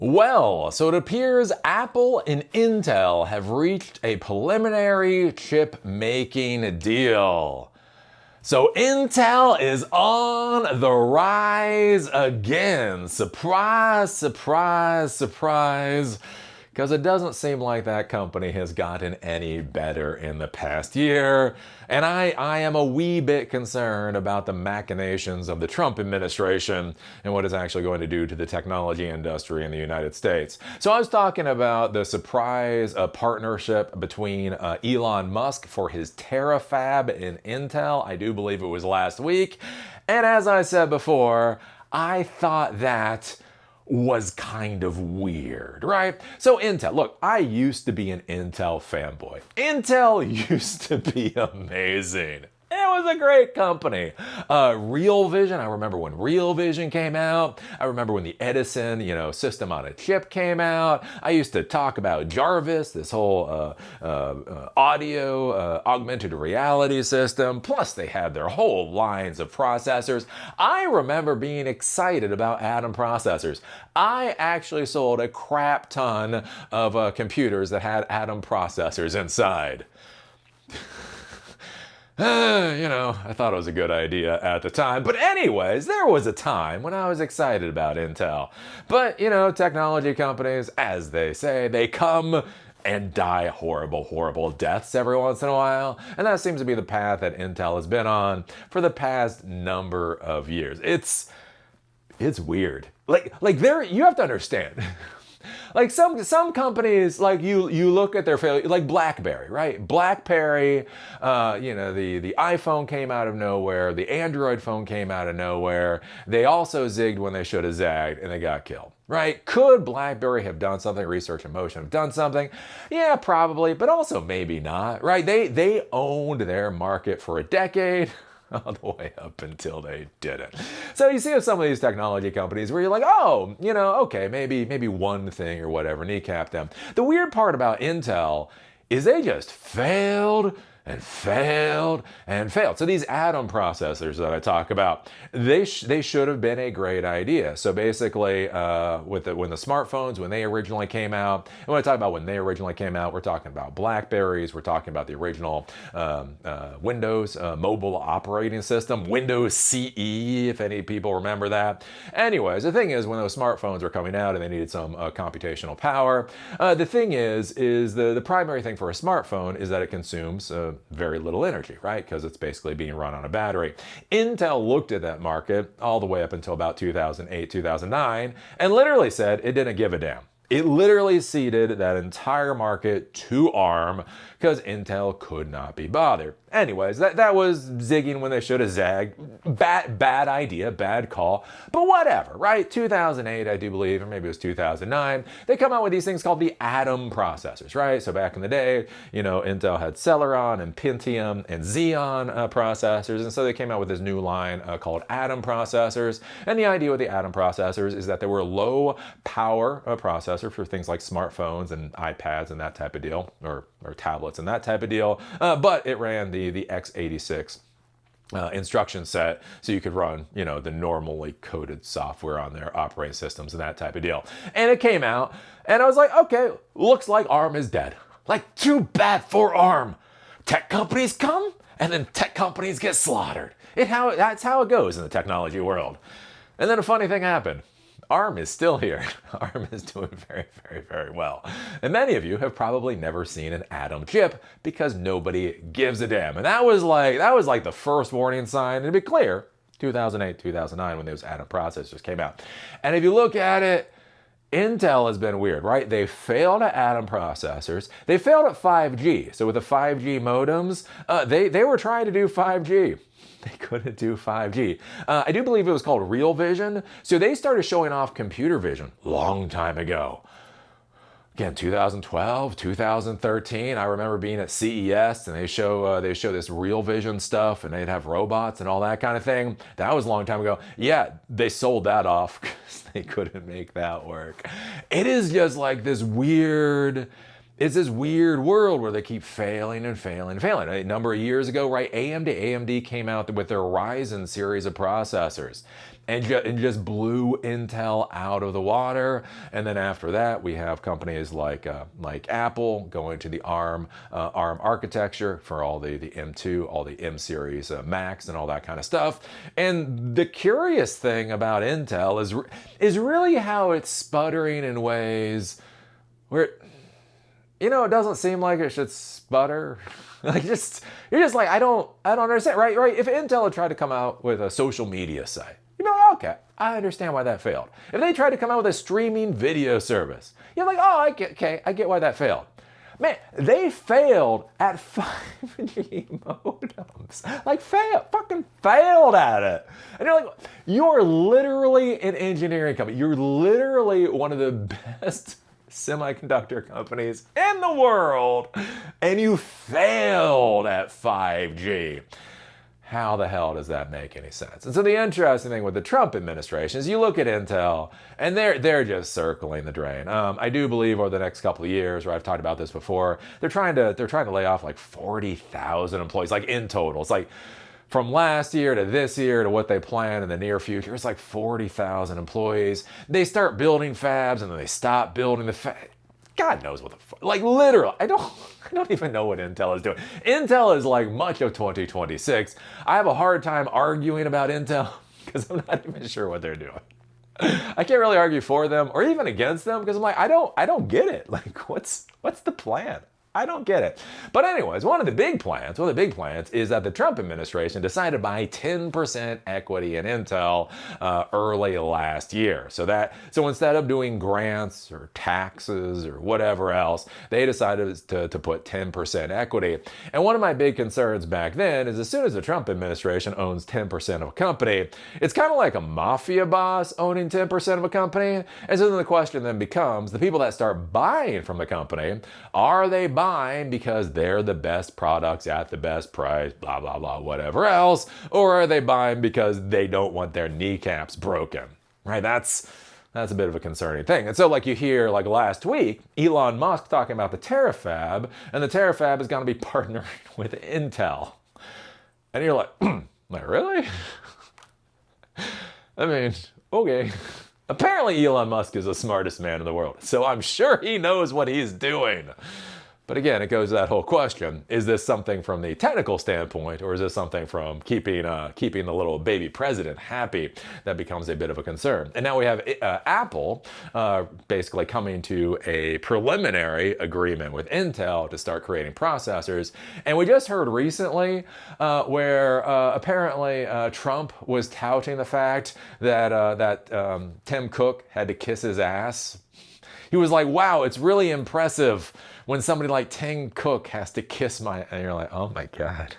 Well, so it appears Apple and Intel have reached a preliminary chip making deal. So Intel is on the rise again. Surprise, surprise, surprise. Because it doesn't seem like that company has gotten any better in the past year. And I am a wee bit concerned about the machinations of the Trump administration and what it's actually going to do to the technology industry in the United States. So I was talking about the surprise partnership between Elon Musk for his Terafab in Intel. I do believe it was last week. And as I said before, I thought that was kind of weird, right? So Intel, look, I used to be an Intel fanboy. Intel used to be amazing. It was a great company. Real Vision, I remember when Real Vision came out. I remember when the Edison, system on a chip came out. I used to talk about Jarvis, this whole audio augmented reality system. Plus, they had their whole lines of processors. I remember being excited about Atom processors. I actually sold a crap ton of computers that had Atom processors inside. I thought it was a good idea at the time. But anyways, there was a time when I was excited about Intel. But, technology companies, as they say, they come and die horrible, horrible deaths every once in a while. And that seems to be the path that Intel has been on for the past number of years. It's weird. Like there, you have to understand. Like some companies, like you look at their failure, like BlackBerry, right? BlackBerry, the iPhone came out of nowhere, the Android phone came out of nowhere. They also zigged when they should have zagged, and they got killed, right? Could BlackBerry have done something? Research in Motion have done something? Yeah, probably, but also maybe not, right? They owned their market for a decade. All the way up until they didn't. So you see with some of these technology companies where you're like, oh, okay, maybe one thing or whatever kneecapped them. The weird part about Intel is they just failed and failed and failed. So these Atom processors that I talk about, they should have been a great idea. So basically, when the smartphones, when they originally came out, and when I talk about when they originally came out, we're talking about Blackberries, we're talking about the original Windows mobile operating system, Windows CE, if any people remember that. Anyways, the thing is, when those smartphones were coming out and they needed some computational power, the thing is the primary thing for a smartphone is that it consumes very little energy, right? Because it's basically being run on a battery. Intel looked at that market all the way up until about 2008, 2009, and literally said it didn't give a damn. It literally ceded that entire market to ARM because Intel could not be bothered. Anyways, that was zigging when they should have zagged. Bad idea, bad call, but whatever, right? 2008, I do believe, or maybe it was 2009, they come out with these things called the Atom processors, right? So back in the day, Intel had Celeron and Pentium and Xeon processors, and so they came out with this new line called Atom processors. And the idea with the Atom processors is that they were low power processor for things like smartphones and iPads and that type of deal, or tablets and that type of deal, but it ran the x86 instruction set, so you could run, the normally coded software on their operating systems and that type of deal. And it came out, and I was like, okay, looks like ARM is dead. Like, too bad for ARM. Tech companies come, and then tech companies get slaughtered. That's how it goes in the technology world. And then a funny thing happened. ARM is still here. ARM is doing very, very, very well. And many of you have probably never seen an Atom chip because nobody gives a damn. And that was like the first warning sign. And to be clear, 2008, 2009, when those Atom processors came out. And if you look at it, Intel has been weird, right? They failed at Atom processors. They failed at 5G. So with the 5G modems, they were trying to do 5G. They couldn't do 5G. I do believe it was called Real Vision. So they started showing off computer vision long time ago. Again, 2012, 2013, I remember being at CES and they show this Real Vision stuff and they'd have robots and all that kind of thing. That was a long time ago. Yeah, they sold that off because they couldn't make that work. It is just like this weird, it's this weird world where they keep failing and failing and failing. A number of years ago, right, AMD came out with their Ryzen series of processors and just blew Intel out of the water. And then after that, we have companies like Apple going to the ARM architecture for all the M2, all the M series Macs and all that kind of stuff. And the curious thing about Intel is really how it's sputtering in ways where it doesn't seem like it should sputter. Like you're just like, I don't understand, right? If Intel had tried to come out with a social media site, okay, I understand why that failed. If they tried to come out with a streaming video service, you're like, oh, I get why that failed. Man, they failed at 5G modems. Like fucking failed at it. And you're like, you're literally an engineering company. You're literally one of the best semiconductor companies in the world, and you failed at 5G. How the hell does that make any sense? And so the interesting thing with the Trump administration is you look at Intel, and they're just circling the drain. I do believe over the next couple of years, where I've talked about this before, they're trying to lay off like 40,000 employees, like in total. It's like from last year to this year to what they plan in the near future, it's like 40,000 employees. They start building fabs and then they stop building the fab. God knows what the fuck. Like literally, I don't even know what Intel is doing. Intel is like much of 2026. I have a hard time arguing about Intel because I'm not even sure what they're doing. I can't really argue for them or even against them because I'm like, I don't get it. Like what's the plan? I don't get it. But anyways, one of the big plans is that the Trump administration decided to buy 10% equity in Intel early last year. So instead of doing grants or taxes or whatever else, they decided to put 10% equity. And one of my big concerns back then is as soon as the Trump administration owns 10% of a company, it's kind of like a mafia boss owning 10% of a company. And so then the question then becomes, the people that start buying from the company, are they buying because they're the best products at the best price, blah, blah, blah, whatever else, or are they buying because they don't want their kneecaps broken, right? That's a bit of a concerning thing. And so like you hear like last week, Elon Musk talking about the Terafab, and the Terafab is going to be partnering with Intel. And you're like, like really? I mean, okay. Apparently Elon Musk is the smartest man in the world, so I'm sure he knows what he's doing. But again, it goes to that whole question, is this something from the technical standpoint, or is this something from keeping the little baby president happy? That becomes a bit of a concern. And now we have Apple basically coming to a preliminary agreement with Intel to start creating processors. And we just heard recently where apparently Trump was touting the fact that Tim Cook had to kiss his ass. He was like, wow, it's really impressive when somebody like Tim Cook has to kiss my... And you're like, oh my God.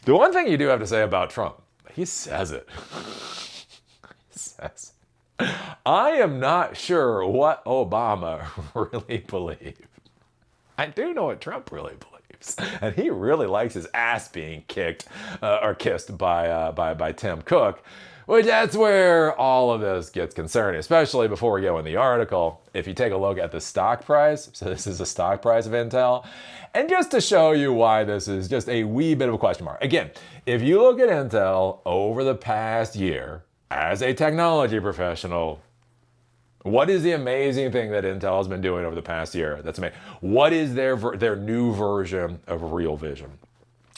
The one thing you do have to say about Trump, he says it. He says it. I am not sure what Obama really believed. I do know what Trump really believes. And he really likes his ass being kicked or kissed by Tim Cook. Which that's where all of this gets concerning, especially before we go in the article. If you take a look at the stock price, so this is the stock price of Intel, and just to show you why this is just a wee bit of a question mark. Again, if you look at Intel over the past year, as a technology professional, what is the amazing thing that Intel has been doing over the past year? That's amazing. What is their new version of Real Vision?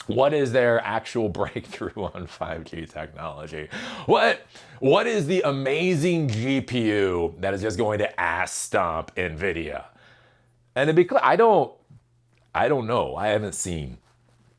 What is their actual breakthrough on 5G technology? What is the amazing GPU that is just going to ass stomp NVIDIA? And to be clear, I don't know. I haven't seen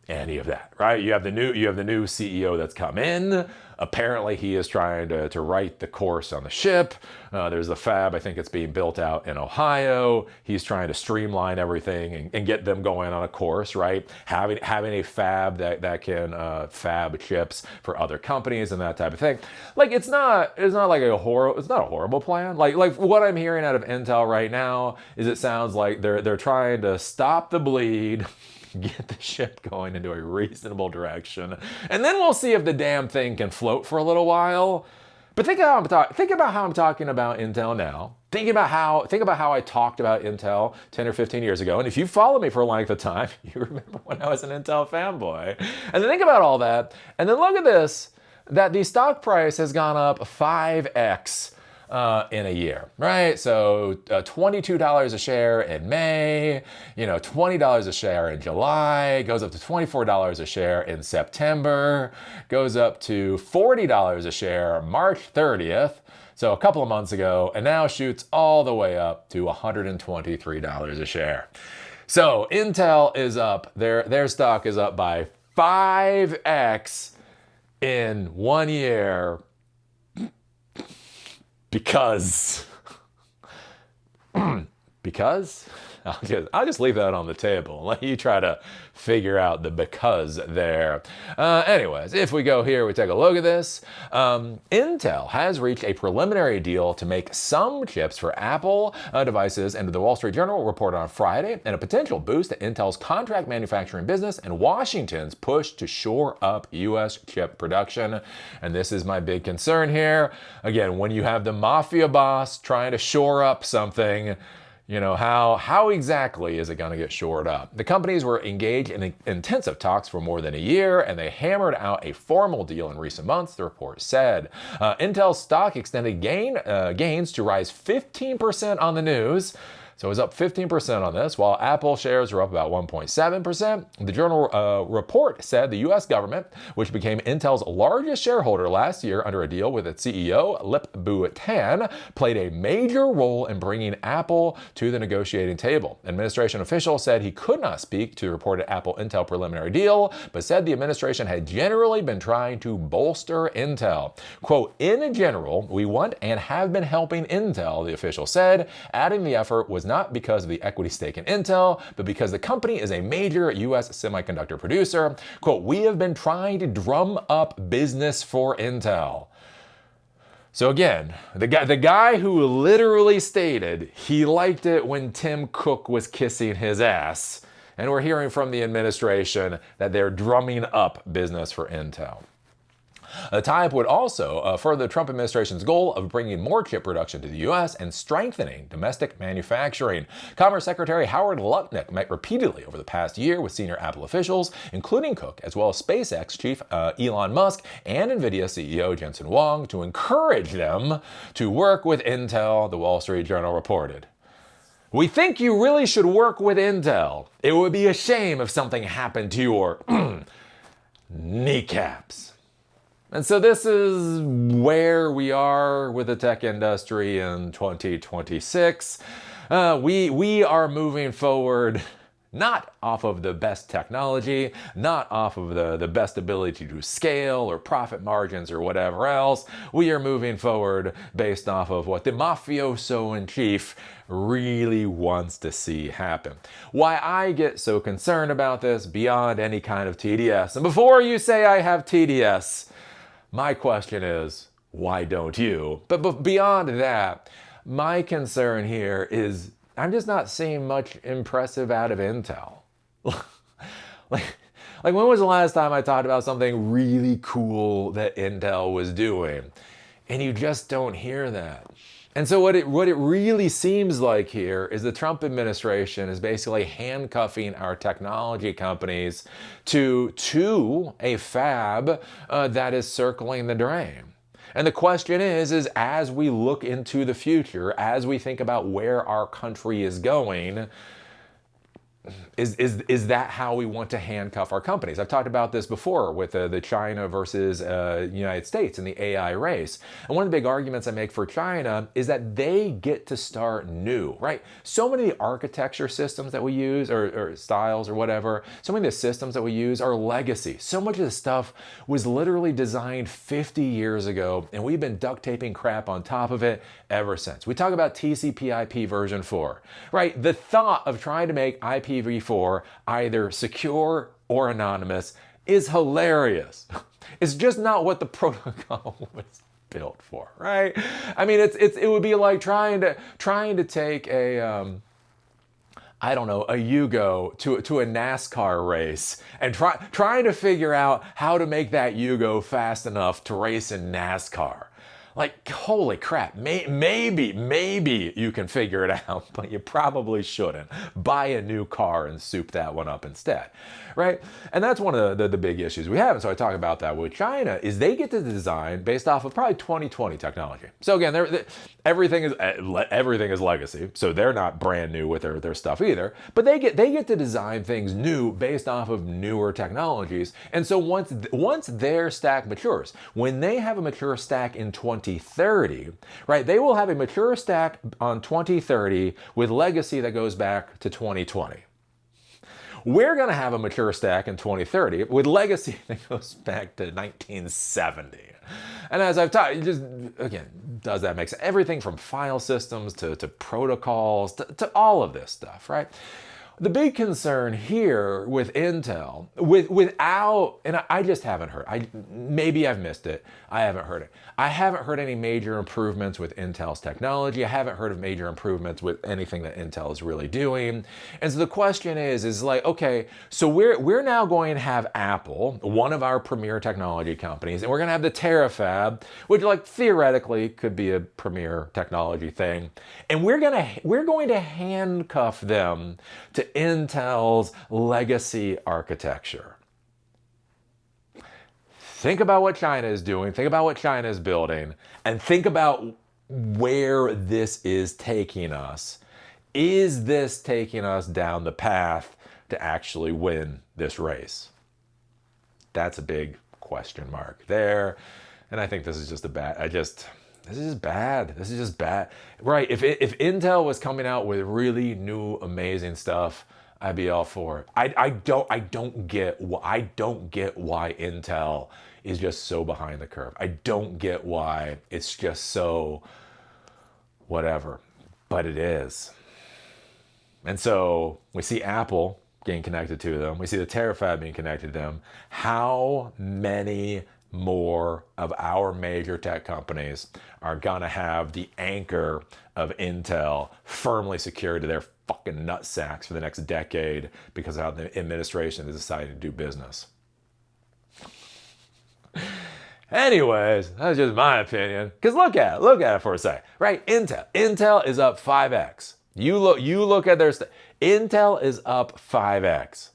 any of that, right? You have the new CEO that's come in. Apparently he is trying to right the course on the ship. There's a fab, I think it's being built out in Ohio. He's trying to streamline everything and get them going on a course, right? Having a fab that can fab chips for other companies and that type of thing. Like it's not like a horrible plan. Like what I'm hearing out of Intel right now is it sounds like they're trying to stop the bleed, get the ship going into a reasonable direction, and then we'll see if the damn thing can float for a little while. But think about how I'm talking about Intel now, think about how I talked about Intel 10 or 15 years ago. And if you follow me for a length of time, you remember when I was an Intel fanboy. And then think about all that. And then look at this, that the stock price has gone up 5x in a year, right? So $22 a share in May, $20 a share in July, goes up to $24 a share in September, goes up to $40 a share March 30th. So a couple of months ago, and now shoots all the way up to $123 a share. So Intel is up, their stock is up by 5x in 1 year because I'll just leave that on the table and let you try to figure out the because there. Anyways, if we go here, we take a look at this. Intel has reached a preliminary deal to make some chips for Apple devices, and the Wall Street Journal reported on Friday, and a potential boost to Intel's contract manufacturing business and Washington's push to shore up U.S. chip production. And this is my big concern here. Again, when you have the Mafia boss trying to shore up something, how exactly is it going to get shored up? The companies were engaged in intensive talks for more than a year, and they hammered out a formal deal in recent months, the report said. Intel's stock extended gains to rise 15% on the news. So it was up 15% on this, while Apple shares were up about 1.7%. The Journal report said the U.S. government, which became Intel's largest shareholder last year under a deal with its CEO, Lip-Bu Tan, played a major role in bringing Apple to the negotiating table. Administration officials said he could not speak to the reported Apple-Intel preliminary deal, but said the administration had generally been trying to bolster Intel. Quote, in general, we want and have been helping Intel, the official said, adding the effort was not because of the equity stake in Intel, but because the company is a major U.S. semiconductor producer. Quote, we have been trying to drum up business for Intel. So again, the guy who literally stated he liked it when Tim Cook was kissing his ass, and we're hearing from the administration that they're drumming up business for Intel. The tie-up would also further the Trump administration's goal of bringing more chip production to the U.S. and strengthening domestic manufacturing. Commerce Secretary Howard Lutnick met repeatedly over the past year with senior Apple officials, including Cook, as well as SpaceX chief Elon Musk and NVIDIA CEO Jensen Huang, to encourage them to work with Intel, the Wall Street Journal reported. We think you really should work with Intel. It would be a shame if something happened to your kneecaps. And so this is where we are with the tech industry in 2026. We are moving forward not off of the best technology, not off of the best ability to scale or profit margins or whatever else. We are moving forward based off of what the mafioso in chief really wants to see happen. Why I get so concerned about this beyond any kind of TDS. And before you say I have TDS, my question is, why don't you? But beyond that, my concern here is I'm just not seeing much impressive out of Intel. like when was the last time I talked about something really cool that Intel was doing? And you just don't hear that. And so what it really seems like here is the Trump administration is basically handcuffing our technology companies to a fab that is circling the drain. And the question is as we look into the future, as we think about where our country is going, is that how we want to handcuff our companies? I've talked about this before with the China versus United States and the AI race. And one of the big arguments I make for China is that they get to start new, right? So many of the architecture systems that we use or styles or whatever, so many of the systems that we use are legacy. So much of the stuff was literally designed 50 years ago, and we've been duct taping crap on top of it ever since. We talk about TCP/IP version 4, right? The thought of trying to make IPv4 either secure or anonymous is hilarious. It's just not what the protocol was built for, right? I mean, it would be like trying to take a Yugo to a NASCAR race and trying to figure out how to make that Yugo fast enough to race in NASCAR. Like, holy crap, maybe you can figure it out, but you probably shouldn't. Buy a new car and soup that one up instead, right? And that's one of the big issues we have. And so I talk about that with China, is they get to design based off of probably 2020 technology. So again, everything is legacy, so they're not brand new with their stuff either, but they get to design things new based off of newer technologies. And so once their stack matures, when they have a mature stack in 2030, right, they will have a mature stack on 2030 with legacy that goes back to 2020. We're going to have a mature stack in 2030 with legacy that goes back to 1970. And as I've taught, just again, does that make sense? Everything from file systems to protocols to all of this stuff, right? The big concern here with Intel, without, and I just haven't heard, maybe I've missed it, I haven't heard it. I haven't heard any major improvements with Intel's technology. I haven't heard of major improvements with anything that Intel is really doing. And so the question is like, okay, so we're now going to have Apple, one of our premier technology companies, and we're going to have the Terafab, which like theoretically could be a premier technology thing. And we're going to handcuff them to Intel's legacy architecture. Think about what China is doing, think about what China is building, and think about where this is taking us. Is this taking us down the path to actually win this race? That's a big question mark there. And I think this is just this is just bad. Right, if Intel was coming out with really new, amazing stuff, I'd be all for it. I don't get why Intel is just so behind the curve. I don't get why it's just so whatever, but it is. And so we see Apple getting connected to them. We see the Terafab being connected to them. How many more of our major tech companies are gonna have the anchor of Intel firmly secured to their fucking nutsacks for the next decade because of how the administration is deciding to do business? Anyways, that's just my opinion. Because look at it for a second, right? Intel is up 5x. You look at their Intel is up 5x.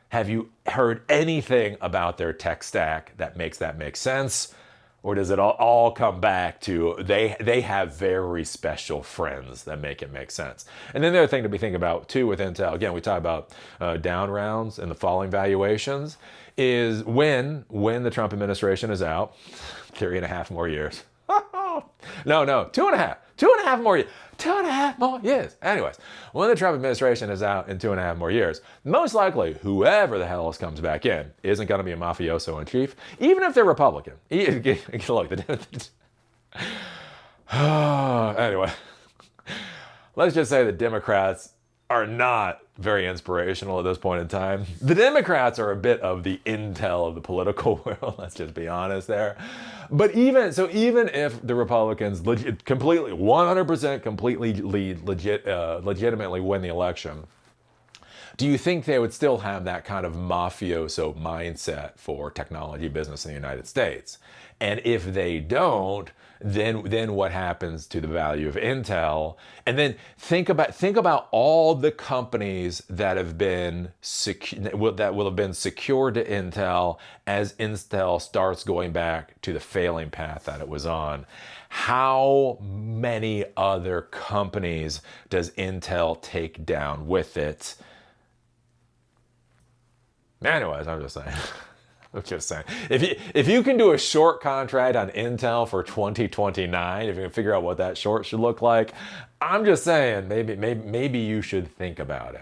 Have you heard anything about their tech stack that makes that make sense? Or does it all come back to they have very special friends that make it make sense? And then the other thing to be thinking about too with Intel, again, we talk about down rounds and the falling valuations, is when the Trump administration is out, 3.5 more years. No, 2.5. 2.5 more years. 2.5 more years. Anyways, when the Trump administration is out in 2.5 more years, most likely whoever the hell else comes back in isn't going to be a mafioso in chief, even if they're Republican. Look, anyway, let's just say the Democrats are not very inspirational at this point in time. The Democrats are a bit of the Intel of the political world, let's just be honest there. But even if the Republicans completely, 100% completely legitimately win the election, do you think they would still have that kind of mafioso mindset for technology business in the United States? And if they don't, then what happens to the value of Intel? And then think about all the companies that will have been secured to Intel as Intel starts going back to the failing path that it was on. How many other companies does Intel take down with it? Anyways, I'm just saying. I'm just saying. If you can do a short contract on Intel for 2029, if you can figure out what that short should look like, I'm just saying maybe you should think about it.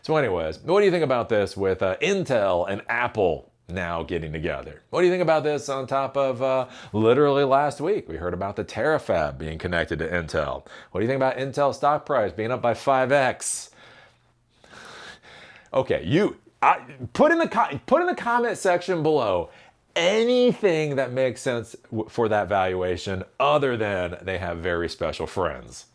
So anyways, what do you think about this with Intel and Apple now getting together? What do you think about this on top of literally last week we heard about the Terafab being connected to Intel? What do you think about Intel stock price being up by 5x? Okay, put in the comment section below anything that makes sense for that valuation other than they have very special friends.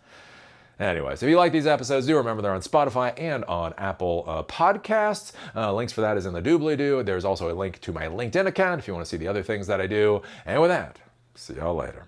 Anyways, if you like these episodes, do remember they're on Spotify and on Apple Podcasts. Links for that is in the doobly-doo. There's also a link to my LinkedIn account if you want to see the other things that I do. And with that, see y'all later.